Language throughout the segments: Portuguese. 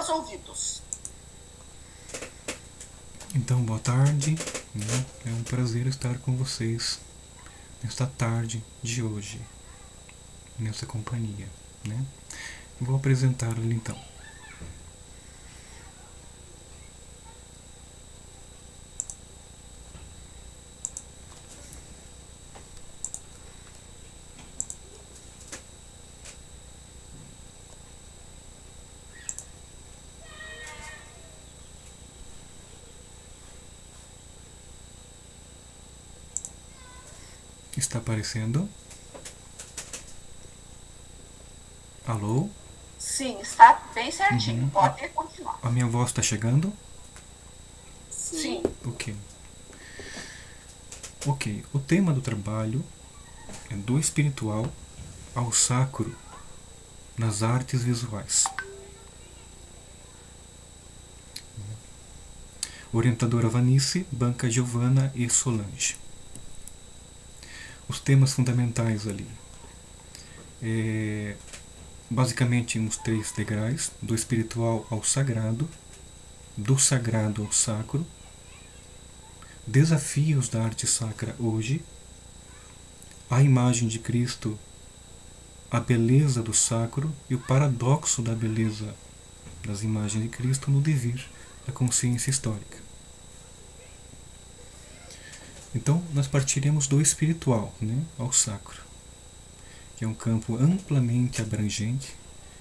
os ouvidos. Então, boa tarde, né? É um prazer estar com vocês nesta tarde de hoje, nessa companhia, né? Vou apresentá-lo então. Está aparecendo? Alô? Sim, está bem certinho. Pode continuar. A minha voz está chegando? Sim. Ok. Ok, o tema do trabalho é do espiritual ao sacro nas artes visuais. Orientadora Vanice, banca Giovana e Solange. Os temas fundamentais ali. Basicamente uns 3 degraus, do espiritual ao sagrado, do sagrado ao sacro, desafios da arte sacra hoje, a imagem de Cristo, a beleza do sacro e o paradoxo da beleza das imagens de Cristo no devir da consciência histórica. Então, nós partiremos do espiritual, né, ao sacro, que é um campo amplamente abrangente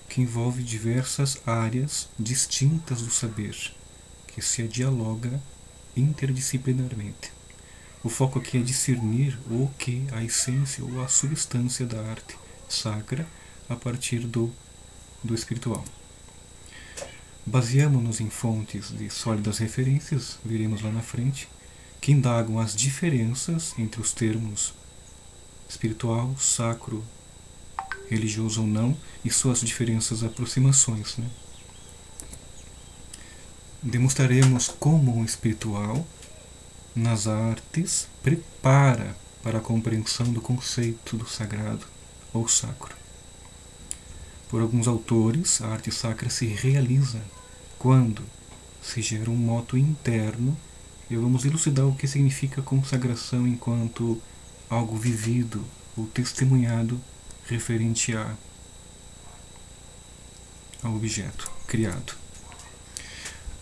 que envolve diversas áreas distintas do saber, que se dialoga interdisciplinarmente. O foco aqui é discernir o que, a essência ou a substância da arte sacra a partir do espiritual. Baseamos-nos em fontes de sólidas referências, veremos lá na frente, que indagam as diferenças entre os termos espiritual, sacro, religioso ou não, e suas diferentes aproximações, né? Demonstraremos como o espiritual, nas artes, prepara para a compreensão do conceito do sagrado ou sacro. Por alguns autores, a arte sacra se realiza quando se gera um moto interno, e vamos elucidar o que significa consagração enquanto algo vivido ou testemunhado referente ao objeto criado.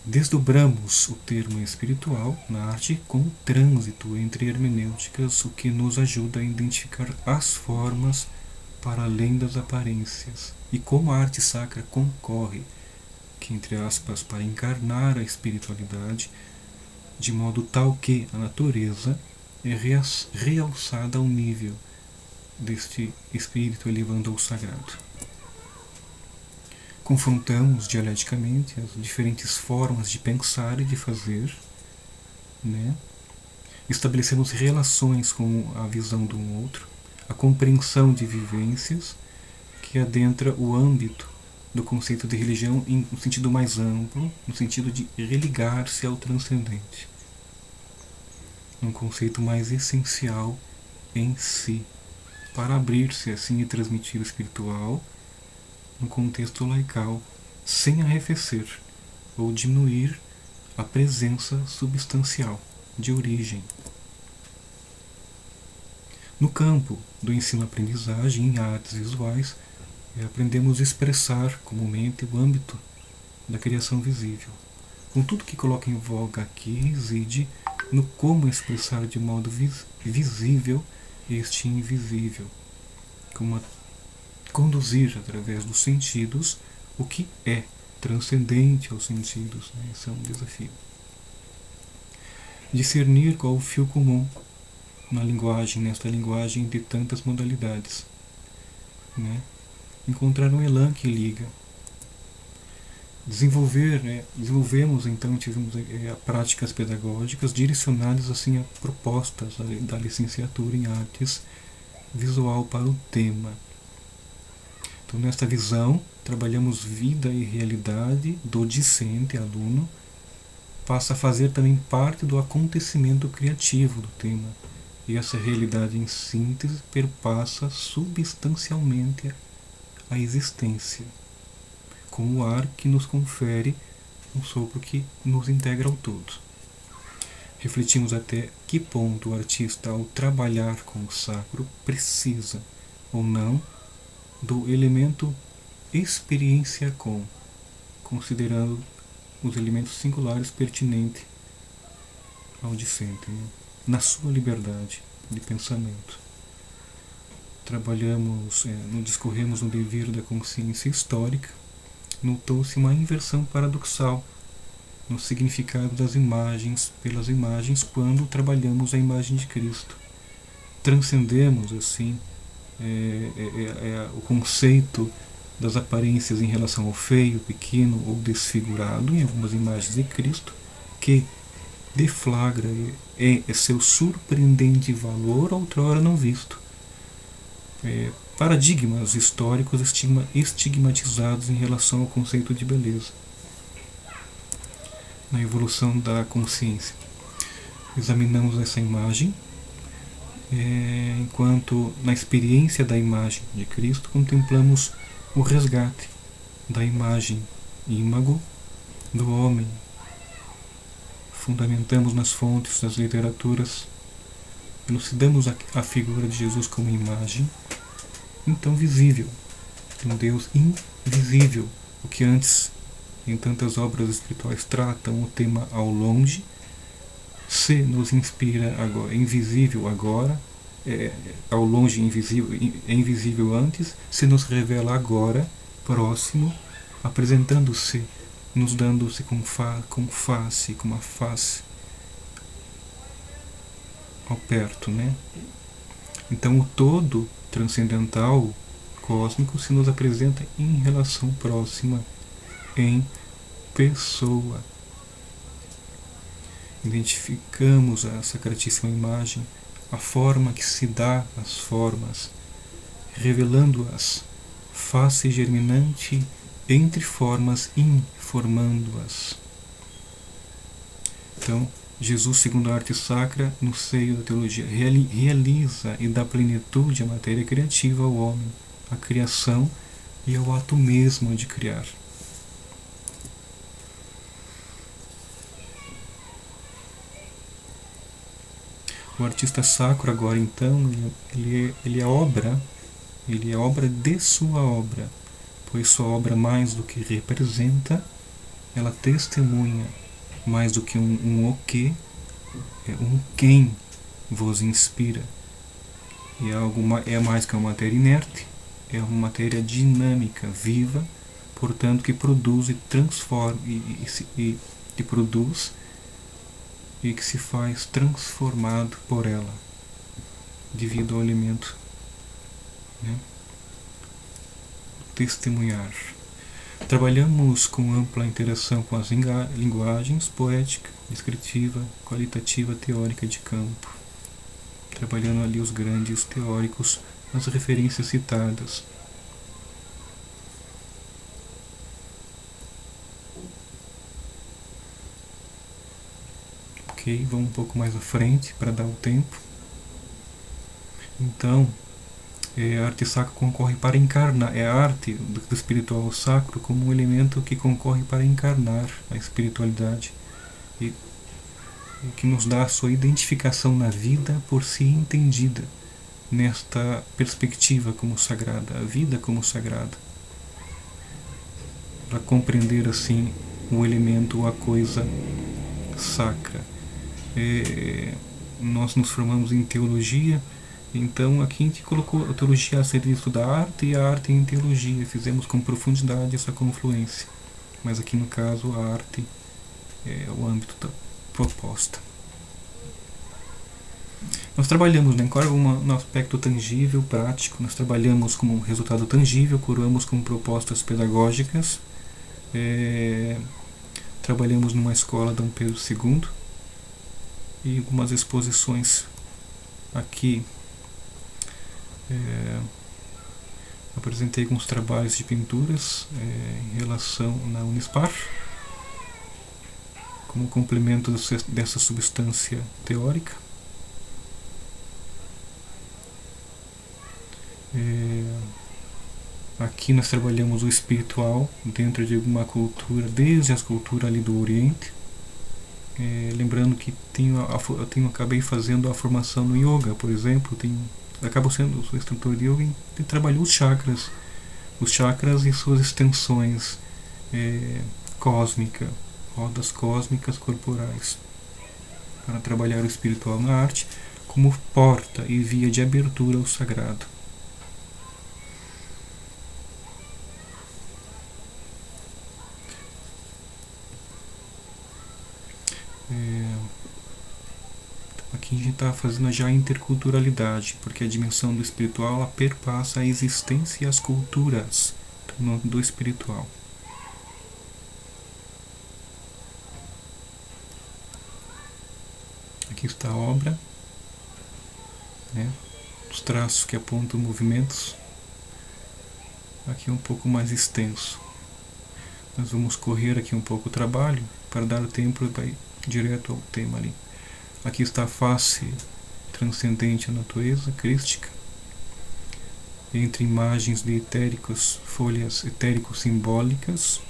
Desdobramos o termo espiritual na arte com o trânsito entre hermenêuticas, o que nos ajuda a identificar as formas para além das aparências e como a arte sacra concorre, que, entre aspas, para encarnar a espiritualidade de modo tal que a natureza é realçada ao nível deste espírito elevando ao sagrado. Confrontamos dialeticamente as diferentes formas de pensar e de fazer, né? Estabelecemos relações com a visão do outro, a compreensão de vivências que adentra o âmbito do conceito de religião no sentido mais amplo, no sentido de religar-se ao transcendente, um conceito mais essencial em si, para abrir-se assim e transmitir o espiritual no contexto laical, sem arrefecer ou diminuir a presença substancial de origem. No campo do ensino-aprendizagem em artes visuais, aprendemos a expressar comumente o âmbito da criação visível. Contudo, que coloca em voga aqui reside no como expressar de modo visível este invisível, como conduzir através dos sentidos o que é transcendente aos sentidos, né? Esse é um desafio. Discernir qual o fio comum na linguagem, nesta linguagem de tantas modalidades, né? Encontrar um elan que liga. Desenvolvemos então, tivemos práticas pedagógicas direcionadas assim a propostas da licenciatura em artes visual para o tema. Então, nesta visão, trabalhamos vida e realidade do discente, aluno, passa a fazer também parte do acontecimento criativo do tema, e essa realidade em síntese perpassa substancialmente a existência, com o ar que nos confere um sopro que nos integra ao todo. Refletimos até que ponto o artista, ao trabalhar com o sacro, precisa ou não do elemento experiência com, considerando os elementos singulares pertinentes ao discente, né? Na sua liberdade de pensamento. Discorremos no devir da consciência histórica, notou-se uma inversão paradoxal no significado das imagens pelas imagens quando trabalhamos a imagem de Cristo. Transcendemos, assim, o conceito das aparências em relação ao feio, pequeno ou desfigurado em algumas imagens de Cristo, que deflagra seu surpreendente valor outrora não visto. Paradigmas históricos estigmatizados em relação ao conceito de beleza. Na evolução da consciência, examinamos essa imagem, enquanto na experiência da imagem de Cristo contemplamos o resgate da imagem ímago do homem. Fundamentamos nas fontes das literaturas, elucidamos a figura de Jesus como imagem, então visível, de um Deus invisível, o que antes em tantas obras espirituais tratam o tema ao longe, se nos inspira agora, invisível agora, ao longe invisível antes, se nos revela agora, próximo, apresentando-se, nos dando-se com face, com uma face ao perto, né? Então o todo transcendental, cósmico, se nos apresenta em relação próxima, em pessoa. Identificamos a sacratíssima imagem, a forma que se dá às formas, revelando-as, face germinante entre formas, informando-as. Então, Jesus, segundo a arte sacra, no seio da teologia, realiza e dá plenitude à matéria criativa ao homem, à criação e ao ato mesmo de criar. O artista sacro agora, então, ele é obra de sua obra, pois sua obra, mais do que representa, ela testemunha, mais do que um o que, é um quem vos inspira. E é mais que uma matéria inerte, é uma matéria dinâmica, viva, portanto, que produz e transforma, e produz e que se faz transformado por ela, devido ao elemento, né? Testemunhar. Trabalhamos com ampla interação com as linguagens poética, descritiva, qualitativa, teórica de campo, trabalhando ali os grandes teóricos, as referências citadas. Ok, vamos um pouco mais à frente para dar o tempo. Então, a arte sacra concorre para encarnar, é a arte do espiritual sacro como um elemento que concorre para encarnar a espiritualidade e que nos dá a sua identificação na vida por si entendida nesta perspectiva como sagrada, a vida como sagrada, para compreender assim o elemento, a coisa sacra. Nós nos formamos em teologia, então aqui a gente colocou a teologia a serviço da arte e a arte em teologia, fizemos com profundidade essa confluência, mas aqui no caso a arte é o âmbito da proposta. Nós trabalhamos, né, no aspecto tangível, prático, nós trabalhamos como um resultado tangível, curamos com propostas pedagógicas, trabalhamos numa escola Dom Pedro II, e algumas exposições aqui. Apresentei alguns trabalhos de pinturas em relação na Unispar, como complemento dessa substância teórica. Aqui nós trabalhamos o espiritual dentro de alguma cultura, desde as culturas ali do Oriente. Lembrando que acabei fazendo a formação no yoga, por exemplo, acabo sou instrutor de yoga e trabalho os chakras e suas extensões cósmicas, rodas cósmicas corporais, para trabalhar o espiritual na arte como porta e via de abertura ao sagrado. Aqui a gente está fazendo já a interculturalidade, porque a dimensão do espiritual ela perpassa a existência e as culturas do espiritual. Aqui está a obra, né? Os traços que apontam movimentos. Aqui é um pouco mais extenso. Nós vamos correr aqui um pouco o trabalho para dar o tempo para ir direto ao tema ali. Aqui está a face transcendente à natureza crística, entre imagens de folhas etérico-simbólicas,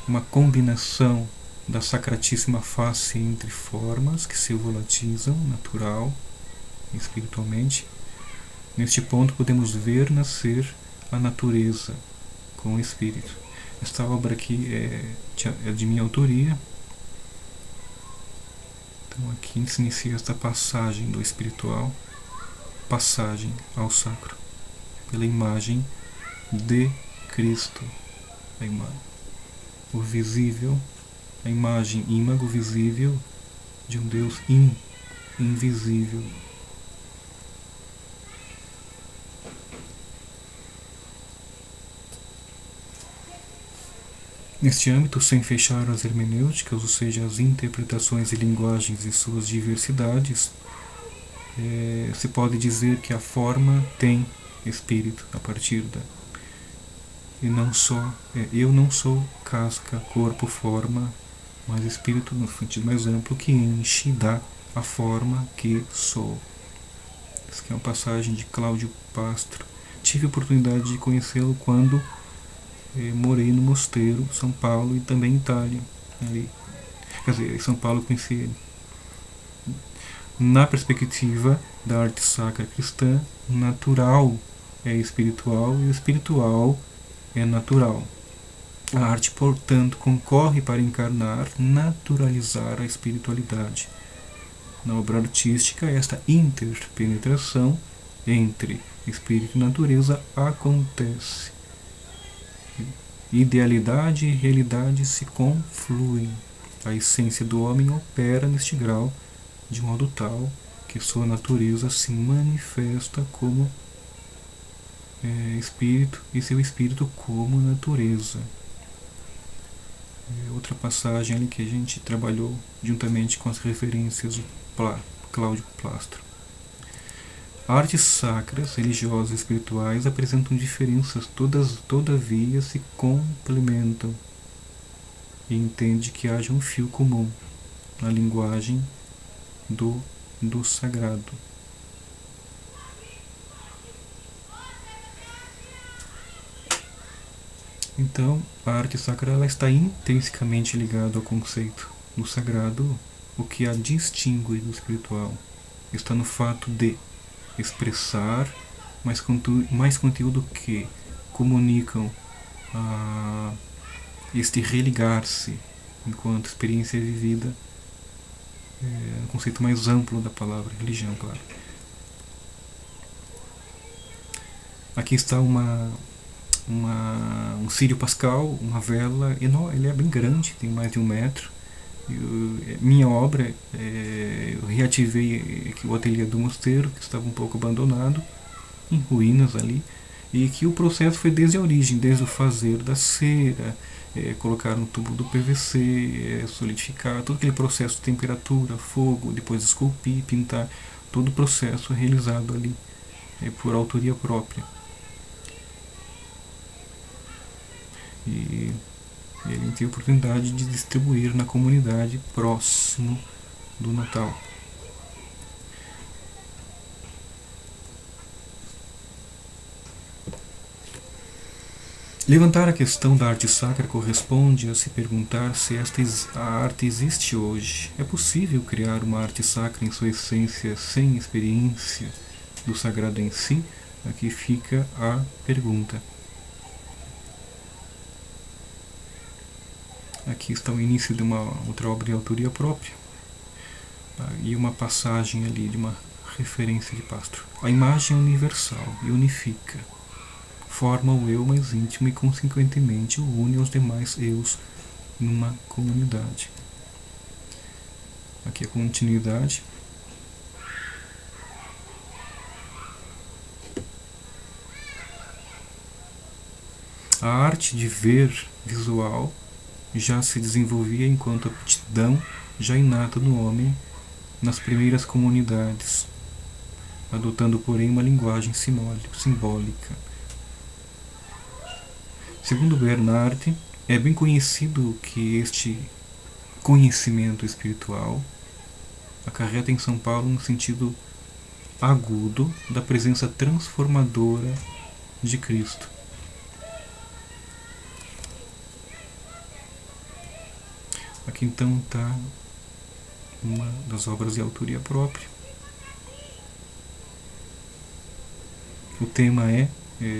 uma combinação da sacratíssima face entre formas que se volatizam, natural e espiritualmente. Neste ponto podemos ver nascer a natureza com o espírito. Esta obra aqui é de minha autoria. Então aqui se inicia esta passagem do espiritual, passagem ao sacro, pela imagem de Cristo, o visível, a imagem imago visível de um Deus invisível. Neste âmbito, sem fechar as hermenêuticas, ou seja, as interpretações e linguagens e suas diversidades, se pode dizer que a forma tem espírito a partir da... E não só, eu não sou casca, corpo, forma, mas espírito no sentido mais amplo que enche, dá a forma que sou. Essa aqui é uma passagem de Cláudio Pastro. Tive a oportunidade de conhecê-lo quando morei no Mosteiro, São Paulo e também Itália. Ali. Quer dizer, em São Paulo conheci ele. Na perspectiva da arte sacra cristã, o natural é espiritual e o espiritual é natural. A arte, portanto, concorre para encarnar, naturalizar a espiritualidade. Na obra artística, esta interpenetração entre espírito e natureza acontece. Idealidade e realidade se confluem. A essência do homem opera neste grau de modo tal que sua natureza se manifesta como espírito e seu espírito como natureza. Outra passagem ali que a gente trabalhou juntamente com as referências do Cláudio Pastro. Artes sacras, religiosas e espirituais apresentam diferenças, todavia se complementam, e entende que haja um fio comum na linguagem do sagrado. Então, a arte sacra ela está intrinsecamente ligada ao conceito do sagrado. O que a distingue do espiritual está no fato de expressar mais conteúdo que comunicam este religar-se enquanto experiência vivida, um conceito mais amplo da palavra religião, claro. Aqui está um círio pascal, uma vela enorme, ele é bem grande, tem mais de 1 metro. Minha obra, eu reativei aqui o ateliê do mosteiro, que estava um pouco abandonado, em ruínas ali, e que o processo foi desde a origem, desde o fazer da cera, colocar no tubo do PVC, solidificar, todo aquele processo de temperatura, fogo, depois esculpir, pintar, todo o processo realizado ali por autoria própria. E ele teve a oportunidade de distribuir na comunidade próximo do Natal. Levantar a questão da arte sacra corresponde a se perguntar se a arte existe hoje. É possível criar uma arte sacra em sua essência sem experiência do sagrado em si? Aqui fica a pergunta. Aqui está o início de uma outra obra de autoria própria e uma passagem ali de uma referência de Pastro. A imagem é universal e unifica. Forma o eu mais íntimo e, consequentemente, o une aos demais eus numa comunidade. Aqui a continuidade. A arte de ver visual já se desenvolvia enquanto aptidão já inata no homem nas primeiras comunidades, adotando, porém, uma linguagem simbólica. Segundo Bernard, é bem conhecido que este conhecimento espiritual acarreta em São Paulo um sentido agudo da presença transformadora de Cristo. Aqui então está uma das obras de autoria própria. O tema é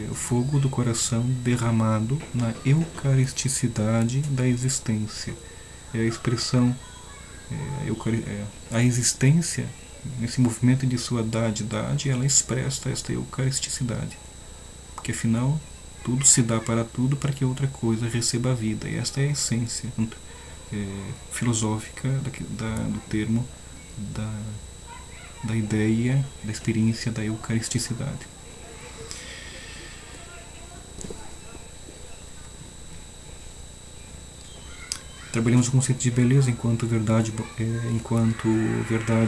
o fogo do coração derramado na eucaristicidade da existência. É a expressão, a existência, nesse movimento de sua dade, ela expressa esta eucaristicidade. Porque afinal, tudo se dá para tudo para que outra coisa receba a vida. E esta é a essência filosófica do termo, da ideia, da experiência da eucaristicidade. Trabalhamos o conceito de beleza enquanto verdade,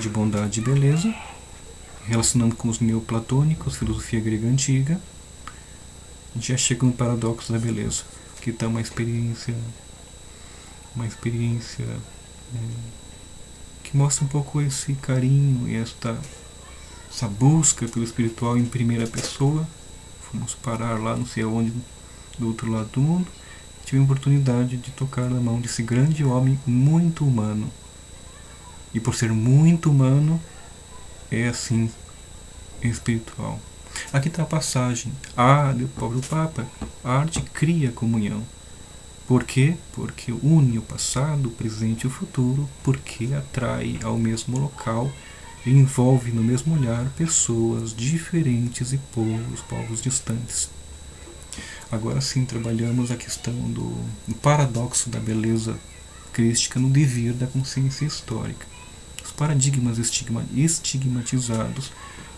bondade e beleza, relacionando com os neoplatônicos, filosofia grega antiga. A gente já chega no paradoxo da beleza, que está uma experiência que mostra um pouco esse carinho e essa busca pelo espiritual em primeira pessoa. Fomos parar lá, não sei aonde, do outro lado do mundo. Tive a oportunidade de tocar na mão desse grande homem muito humano. E por ser muito humano, é assim espiritual. Aqui está a passagem do próprio Papa. A arte cria comunhão. Por quê? Porque une o passado, o presente e o futuro, porque atrai ao mesmo local e envolve no mesmo olhar pessoas diferentes e povos distantes. Agora sim trabalhamos a questão do paradoxo da beleza crística no devir da consciência histórica. Os paradigmas estigmatizados,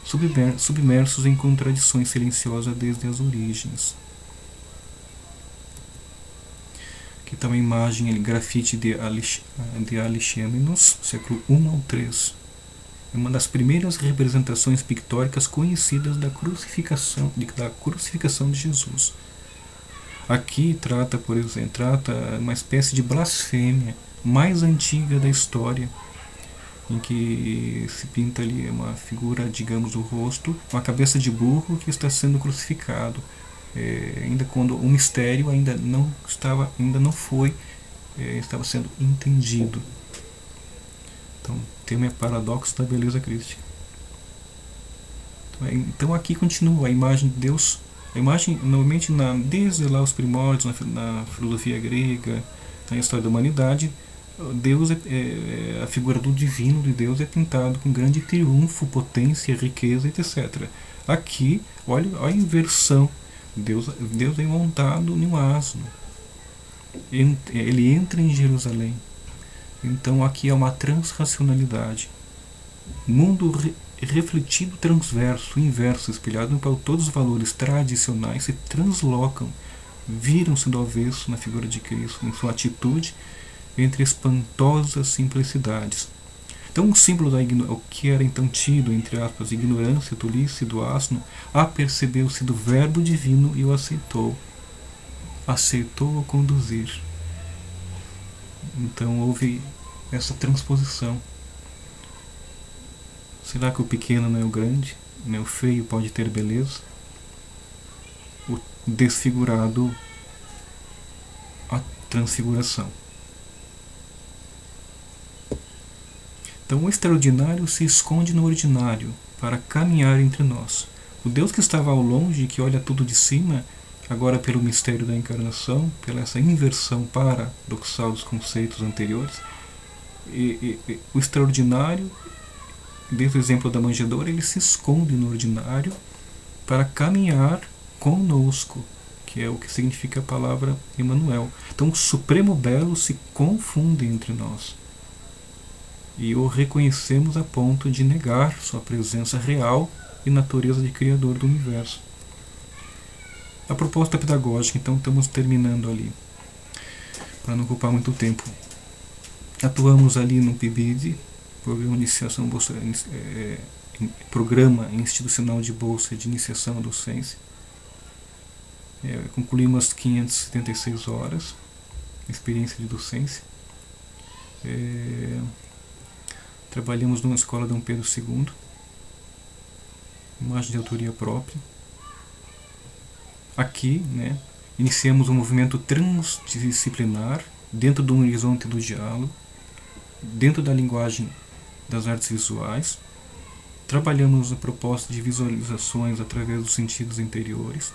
submersos em contradições silenciosas desde as origens. Aqui está uma imagem, grafite de Alexêmenos, século I ao III. É uma das primeiras representações pictóricas conhecidas da crucificação de Jesus. Aqui trata, por exemplo, uma espécie de blasfêmia mais antiga da história, em que se pinta ali uma figura, digamos, o rosto, uma cabeça de burro que está sendo crucificado, ainda quando o mistério estava sendo entendido. Então, o tema é paradoxo da beleza crística. Então aqui continua a imagem de Deus. A imagem, normalmente, desde lá os primórdios, na filosofia grega, na história da humanidade, Deus a figura do divino de Deus é pintado com grande triunfo, potência, riqueza, etc. Aqui, olha a inversão. Deus é montado em um asno. Ele entra em Jerusalém. Então aqui é uma transracionalidade. Mundo refletido transverso, inverso, espelhado no qual todos os valores tradicionais se translocam, viram-se do avesso na figura de Cristo, em sua atitude, entre espantosas simplicidades. Então o símbolo o que era então tido, entre aspas, ignorância, tolice do asno, apercebeu-se do verbo divino e o aceitou conduzir. Então houve essa transposição. Será que o pequeno não é o grande? O feio pode ter beleza? O desfigurado transfiguração. Então o extraordinário se esconde no ordinário para caminhar entre nós. O Deus que estava ao longe, que olha tudo de cima, agora pelo mistério da encarnação, pela essa inversão paradoxal dos conceitos anteriores, o extraordinário, desde o exemplo da manjedoura, ele se esconde no ordinário para caminhar conosco, que é o que significa a palavra Emmanuel. Então o Supremo Belo se confunde entre nós e o reconhecemos a ponto de negar sua presença real e natureza de Criador do Universo. A proposta pedagógica, então, estamos terminando ali, para não ocupar muito tempo. Atuamos ali no PIBID, Programa Institucional de Bolsa de Iniciação à Docência. Concluímos as 576 horas, experiência de docência. Trabalhamos numa escola Dom Pedro II, imagem de autoria própria. Aqui, né, iniciamos um movimento transdisciplinar dentro do horizonte do diálogo, dentro da linguagem das artes visuais. Trabalhamos a proposta de visualizações através dos sentidos interiores,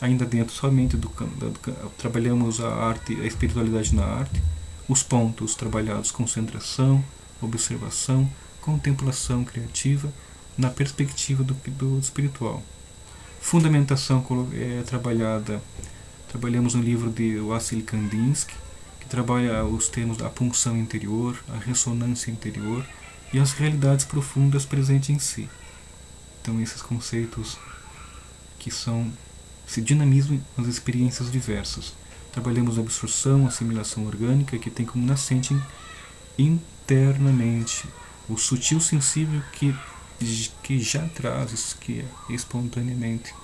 ainda dentro somente trabalhamos a arte, a espiritualidade na arte, os pontos trabalhados: concentração, observação, contemplação criativa, na perspectiva do espiritual. Fundamentação trabalhamos no livro de Wassily Kandinsky, que trabalha os termos da punção interior, a ressonância interior e as realidades profundas presentes em si. Então esses conceitos que se dinamizam nas experiências diversas. Trabalhamos a absorção, assimilação orgânica, que tem como nascente internamente o sutil sensível que já traz, que é espontaneamente.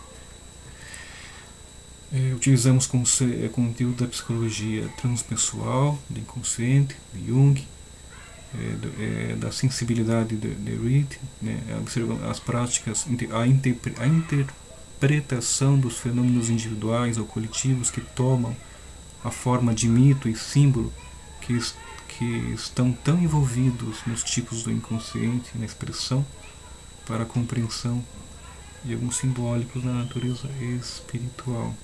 Utilizamos conteúdo da psicologia transpessoal, do inconsciente, de Jung, da sensibilidade de Reid, né, as práticas, a interpretação dos fenômenos individuais ou coletivos que tomam a forma de mito e símbolo, que estão tão envolvidos nos tipos do inconsciente, na expressão, para a compreensão de alguns simbólicos na natureza espiritual.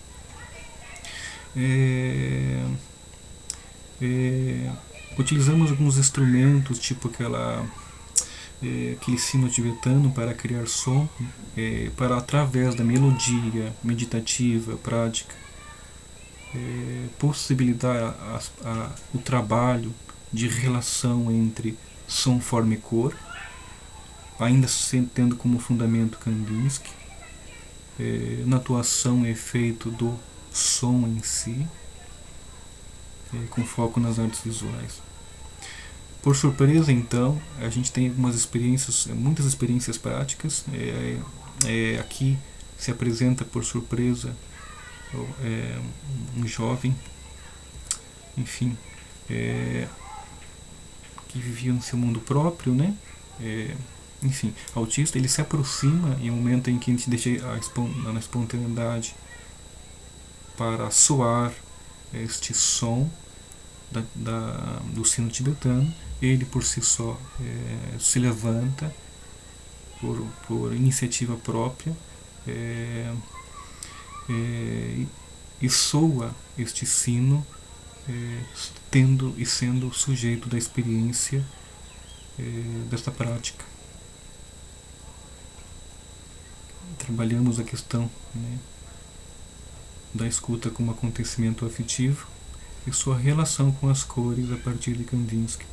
Utilizamos alguns instrumentos, tipo aquele sino tibetano para criar som, para através da melodia meditativa, prática, possibilitar o trabalho de relação entre som, forma e cor, ainda tendo como fundamento Kandinsky, na atuação e efeito do som em si, com foco nas artes visuais. Por surpresa, então, a gente tem muitas experiências práticas. Aqui se apresenta por surpresa um jovem, enfim, que vivia no seu mundo próprio, né? Enfim, autista. Ele se aproxima em um momento em que a gente deixa na espontaneidade para soar este som do sino tibetano. Ele por si só se levanta por iniciativa própria e soa este sino, tendo e sendo sujeito da experiência desta prática. Trabalhamos a questão, né, da escuta como acontecimento afetivo e sua relação com as cores a partir de Kandinsky.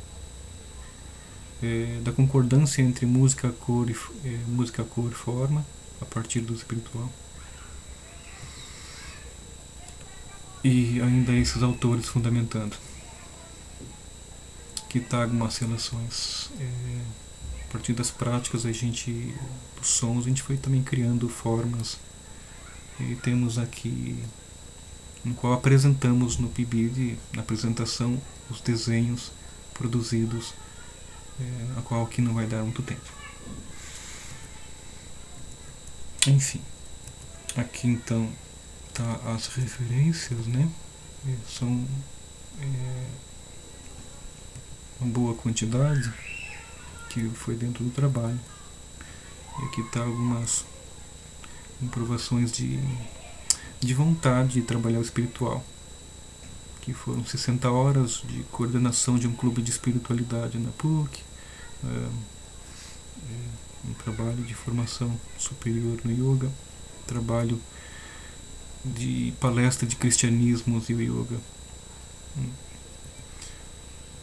Da concordância entre música, cor e forma a partir do espiritual. E ainda esses autores fundamentando que tragam umas relações a partir das práticas dos sons. A gente foi também criando formas, e temos aqui no qual apresentamos no PIBID, na apresentação, os desenhos produzidos, a qual aqui não vai dar muito tempo. Enfim, aqui então tá as referências, né? São uma boa quantidade que foi dentro do trabalho. E aqui está algumas comprovações de vontade de trabalhar o espiritual, que foram 60 horas de coordenação de um clube de espiritualidade na PUC, um trabalho de formação superior no yoga, trabalho de palestra de cristianismos e yoga,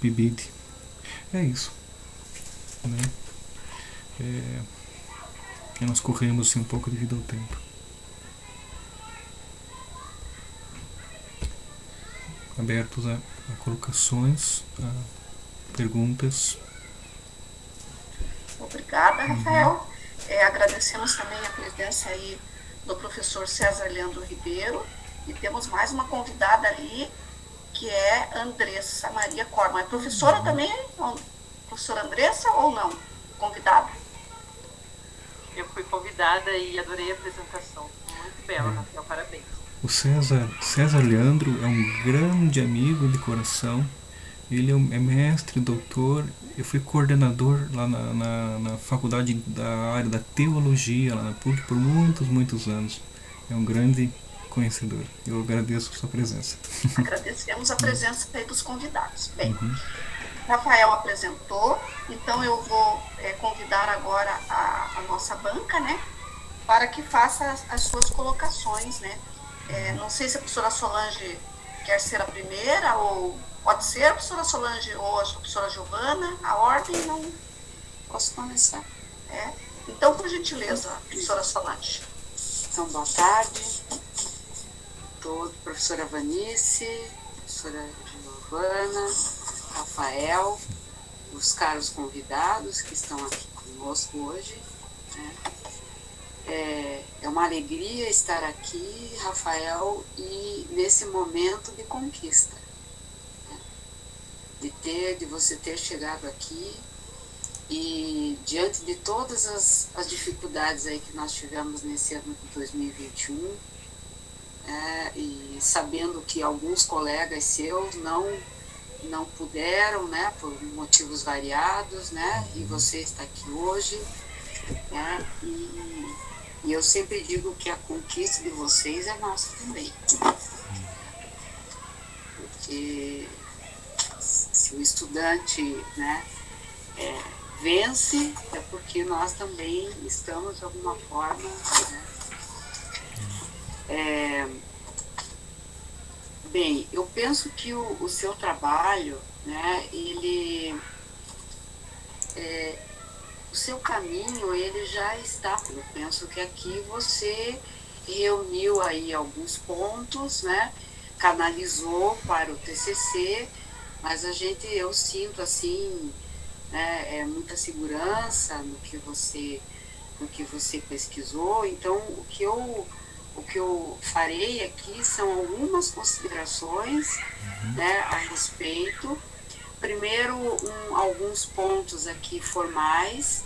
Bibid. É isso, né? E nós corremos assim, um pouco devido ao tempo. Abertos a colocações, a perguntas. Obrigada, Rafael. Agradecemos também a presença aí do professor César Leandro Ribeiro, e temos mais uma convidada ali, que é Andressa Maria Corma. É professora também? Professora Andressa ou não? Convidada? Eu fui convidada e adorei a apresentação. Muito bela, Rafael, parabéns. O César Leandro é um grande amigo de coração. Ele é mestre, doutor. Eu fui coordenador lá na faculdade da área da teologia, lá na PUC, por muitos anos. É um grande conhecedor. Eu agradeço a sua presença. Agradecemos a presença aí dos convidados. Bem, Rafael apresentou, então eu vou convidar agora a nossa banca, né, para que faça as suas colocações, né. Não sei se a professora Solange quer ser a primeira, ou pode ser a professora Solange ou a professora Giovana, a ordem não... Posso começar? Então, por gentileza, professora Solange. Então, boa tarde a professora Vanice, professora Giovana, Rafael, os caros convidados que estão aqui conosco hoje, né? É uma alegria estar aqui, Rafael, e nesse momento de conquista, né? De você ter chegado aqui e diante de todas as dificuldades aí que nós tivemos nesse ano de 2021, e sabendo que alguns colegas seus não puderam, né, por motivos variados, né, e você está aqui hoje, né, e eu sempre digo que a conquista de vocês é nossa também, porque se o estudante, né, vence, é porque nós também estamos de alguma forma, né. Bem, eu penso que o seu trabalho, né, o seu caminho, ele já está. Eu penso que aqui você reuniu aí alguns pontos, né, canalizou para o TCC, mas eu sinto assim, né, muita segurança no que você pesquisou. Então, o que eu farei aqui são algumas considerações, né, a respeito. Primeiro, alguns pontos aqui formais,